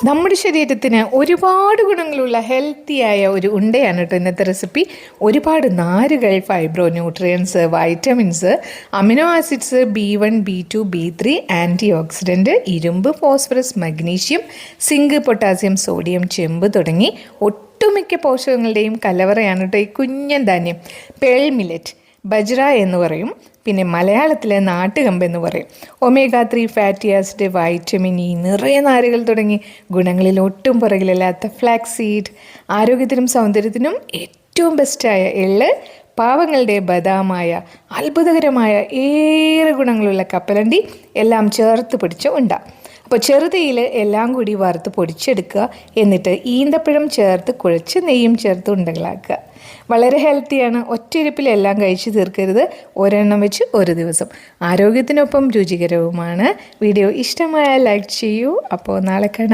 നമ്മുടെ ശരീരത്തിന് ഒരുപാട് ഗുണങ്ങളുള്ള ഹെൽത്തിയായ ഒരു ഉണ്ടയാണ് കേട്ടോ ഇന്നത്തെ റെസിപ്പി. ഒരുപാട് നാരുകൾ, fibro nutrients, vitamins, amino acids, B1, B2, B3, antioxidant, ഇരുമ്പ്, phosphorus, magnesium, zinc, potassium, sodium, ചെമ്പ് തുടങ്ങി ഒട്ടുമിക്ക പോഷകങ്ങളുടെയും കലവറയാണ് കേട്ടോ ഈ കുഞ്ഞൻ ധാന്യം. പേൾ മില്ലറ്റ്, ബജ്ര എന്ന് പറയും, പിന്നെ മലയാളത്തിലെ നാട്ടുകമ്പ് എന്ന് പറയും. Omega 3 fatty acid, vitamin E, നിറയെ നാരുകൾ തുടങ്ങി ഗുണങ്ങളിൽ ഒട്ടും പുറകിലല്ലാത്ത ഫ്ലാക്സ് സീഡ്, ആരോഗ്യത്തിനും സൗന്ദര്യത്തിനും ഏറ്റവും ബെസ്റ്റായ എള്ള്, പാവങ്ങളുടെ ബദാമായ അത്ഭുതകരമായ ഏറെ ഗുണങ്ങളുള്ള കപ്പലണ്ടി എല്ലാം ചേർത്ത് പിടിച്ച ഉണ്ട. അപ്പോൾ ചെറുതീയിൽ എല്ലാം കൂടി വറുത്ത് പൊടിച്ചെടുക്കുക. എന്നിട്ട് ഈന്തപ്പഴം ചേർത്ത് കുഴച്ച് നെയ്യും ചേർത്ത് ഉണ്ടകളാക്കുക. വളരെ ഹെൽത്തിയാണ്. ഒറ്റയിരിപ്പിൽ എല്ലാം കഴിച്ച് തീർക്കരുത്. ഒരെണ്ണം വെച്ച് ഒരു ദിവസം. ആരോഗ്യത്തിനൊപ്പം രുചികരവുമാണ്. വീഡിയോ ഇഷ്ടമായാൽ ലൈക്ക് ചെയ്യൂ. അപ്പോൾ നാളെ കാണാം.